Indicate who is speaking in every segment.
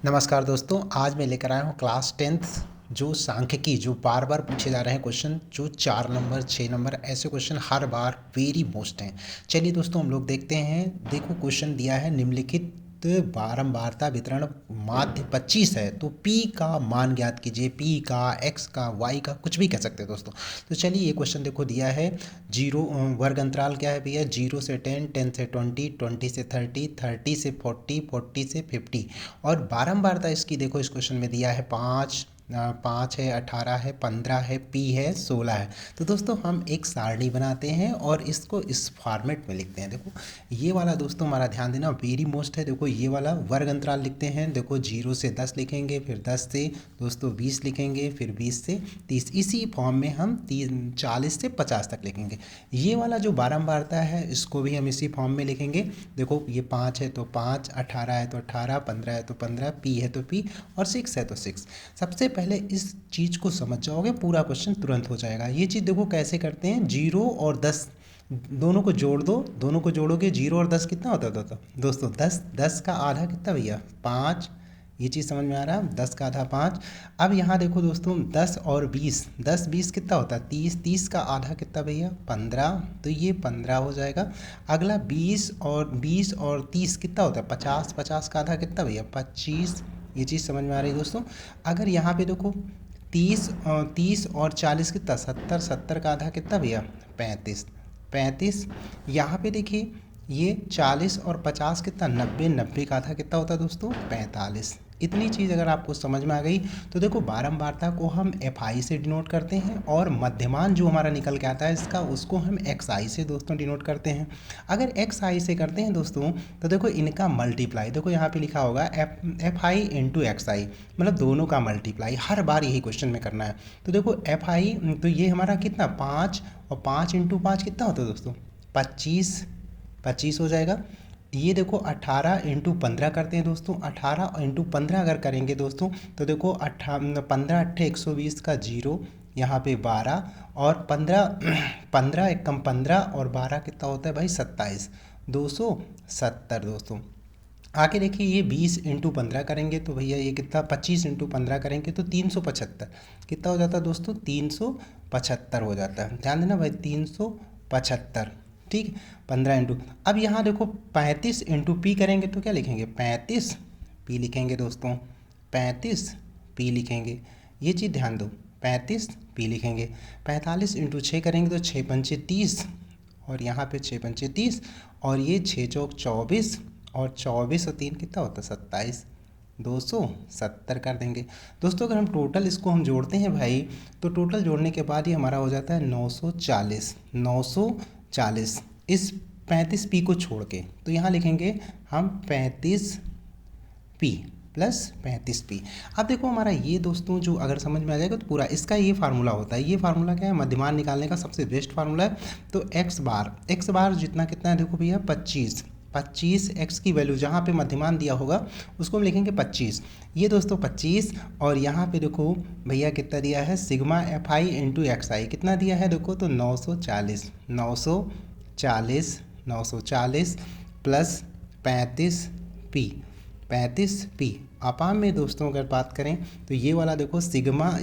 Speaker 1: नमस्कार दोस्तों, आज मैं लेकर आया हूँ क्लास 10th जो सांख्यिकी जो बार बार पूछे जा रहे हैं क्वेश्चन, जो 4 नंबर 6 नंबर ऐसे क्वेश्चन हर बार वेरी मोस्ट हैं। चलिए दोस्तों हम लोग देखते हैं। देखो क्वेश्चन दिया है निम्नलिखित बारंबारता वितरण माध्य 25 है, तो p का मान ज्ञात कीजिए। p का, x का, y का, कुछ भी कह सकते हैं दोस्तों। तो चलिए ये क्वेश्चन देखो दिया है। जीरो वर्ग अंतराल क्या है भैया? 0 से 10, 10 से 20, 20 से 30, 30 से 40, 40 से 50। और बारंबारता इसकी देखो इस क्वेश्चन में दिया है 5 है, 18 है, 15 है, p है, 16 है। तो दोस्तों हम एक सारणी बनाते हैं और इसको इस फॉर्मेट में लिखते हैं। देखो ये वाला दोस्तों हमारा ध्यान देना वेरी मोस्ट है। देखो ये वाला वर्ग अंतराल लिखते हैं। देखो 0 से 10 लिखेंगे, फिर 10 से दोस्तों 20 लिखेंगे, फिर 20 से 30। इसी फॉर्म में हम 40 से 50 तक लिखेंगे। ये वाला जो बारंबारता है इसको भी हम इसी फॉर्म में लिखेंगे। देखो ये 5 है तो 5, 18 है तो 18, 15 है तो 15, p है तो p और 6 है तो 6। सबसे पहले इस चीज़ को समझ जाओगे, पूरा क्वेश्चन तुरंत हो जाएगा। ये चीज़ देखो कैसे करते हैं। 0 और 10 दोनों को जोड़ दो, दोनों को जोड़ोगे 0 और 10 कितना होता है दोस्तों? 10 का आधा कितना भैया? 5। ये चीज़ समझ में आ रहा है? 10 का आधा 5। अब यहाँ देखो दोस्तों 10 और 20, 10 20 कितना होता है? 30। 30 का आधा कितना भैया? 15। तो ये 15 हो जाएगा। अगला 20 और 30 कितना होता है? 50। 50 का आधा कितना भैया? 25। ये चीज़ समझ में आ रही है दोस्तों। अगर यहाँ पे देखो 30 और 40 कितना? 70। 70 का आधा कितना भैया? 35। 35। यहाँ पे देखिए ये 40 और 50 कितना? 90। 90 का आधा कितना होता है दोस्तों? 45। इतनी चीज़ अगर आपको समझ में आ गई तो देखो बारंबारता को हम FI से डिनोट करते हैं और मध्यमान जो हमारा निकल के आता है इसका, उसको हम XI से दोस्तों डिनोट करते हैं। अगर XI से करते हैं दोस्तों तो देखो इनका मल्टीप्लाई, देखो यहाँ पे लिखा होगा FI इंटू XI, मतलब दोनों का मल्टीप्लाई हर बार यही क्वेश्चन में करना है। तो देखो FI तो ये हमारा कितना? 5 और 5 इंटू 5 कितना होता है दोस्तों? 25। 25 हो जाएगा। ये देखो 18 इंटू 15 करते हैं दोस्तों। 18 इंटू 15 अगर करेंगे दोस्तों तो देखो 15 अट्ठे 120 का 0, यहाँ पे 12 और 15 एक कम 15 और 12 कितना होता है भाई? 27। 270 दोस्तों। आगे देखिए ये 20 इंटू 15 करेंगे तो भैया ये कितना? 25 इंटू 15 करेंगे तो 375 कितना हो जाता है दोस्तों? 375 हो जाता है। ध्यान देना भाई 375, ठीक। 15 इंटू, अब यहाँ देखो 35 इंटू पी करेंगे तो क्या लिखेंगे? 35 पी लिखेंगे दोस्तों। 35 पी लिखेंगे, ये चीज़ ध्यान दो। 35 पी लिखेंगे। 45 इंटू 6 करेंगे तो 6 पंचे 30 और यहाँ पे 6 पंचे 30 और ये 6 चौक 24 और 24 और 3 कितना होता है? 27। 270 कर देंगे दोस्तों। अगर हम टोटल इसको हम जोड़ते हैं भाई तो टोटल जोड़ने के बाद ये हमारा हो जाता है 940। 940 इस 35 पी को छोड़ के, तो यहाँ लिखेंगे हम 35 पी प्लस 35 पी। अब देखो हमारा ये दोस्तों जो अगर समझ में आ जाएगा तो पूरा इसका ये फार्मूला होता है। ये फार्मूला क्या है? मध्यमान निकालने का सबसे बेस्ट फार्मूला है। तो एक्स बार जितना कितना है देखो भैया 25। 25 एक्स की वैल्यू जहाँ पे मध्यमान दिया होगा उसको हम लिखेंगे 25। ये दोस्तों 25 और यहाँ पे देखो भैया कितना दिया है? सिग्मा FI इंटू XI कितना दिया है देखो तो 940। 940 प्लस 35 पी अपाम में दोस्तों अगर बात करें तो ये वाला देखो सिग्मा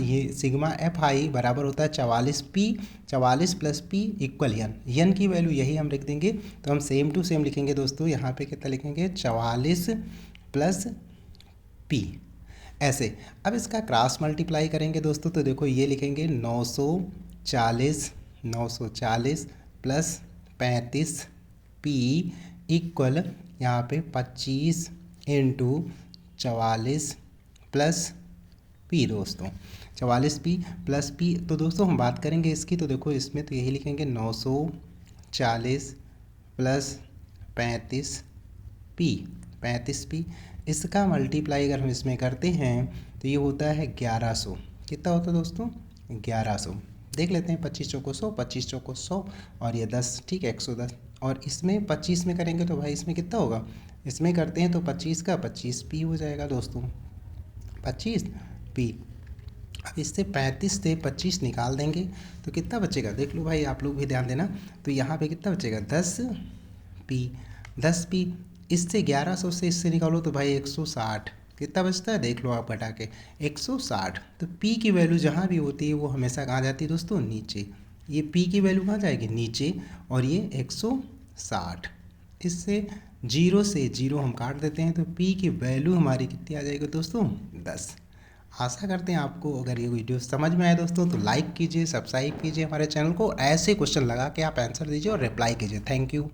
Speaker 1: FI बराबर होता है 44 पी। 44 प्लस पी इक्वल यन की वैल्यू यही हम लिख देंगे। तो हम सेम टू सेम लिखेंगे दोस्तों। यहाँ पे कितना लिखेंगे? 44 प्लस पी ऐसे। अब इसका क्रॉस मल्टीप्लाई करेंगे दोस्तों तो देखो ये लिखेंगे 940 प्लस 35 पी इक्वल यहाँ पे 25 इंटू 44 प्लस पी दोस्तों। 44 पी प्लस पी। तो दोस्तों हम बात करेंगे इसकी तो देखो इसमें तो यही लिखेंगे 940 प्लस 35 पी। इसका मल्टीप्लाई अगर हम इसमें करते हैं तो ये होता है 1100। कितना होता है दोस्तों? 1100। देख लेते हैं 25 चौको 100, 25 चौको 100 और ये 10, ठीक है 110। और इसमें 25 में करेंगे तो भाई इसमें कितना होगा? इसमें करते हैं तो 25 का 25 पी हो जाएगा दोस्तों। 25 पी। अब इससे 35 से 25 निकाल देंगे तो कितना बचेगा? देख लो भाई, आप लोग भी ध्यान देना। तो यहाँ पे कितना बचेगा? 10 पी। इससे 1100 से इससे निकालो तो भाई 160। कितना बचता है देख लो आप घटा के 160। तो p की वैल्यू जहाँ भी होती है वो हमेशा कहाँ जाती है दोस्तों, नीचे। ये p की वैल्यू कहाँ जाएगी, नीचे, और ये 160। इससे 0 से 0 हम काट देते हैं, तो p की वैल्यू हमारी कितनी आ जाएगी दोस्तों, 10। आशा करते हैं आपको अगर ये वीडियो समझ में आए दोस्तों तो लाइक कीजिए, सब्सक्राइब कीजिए हमारे चैनल को। ऐसे क्वेश्चन लगा के आप आंसर दीजिए और रिप्लाई कीजिए। Thank you.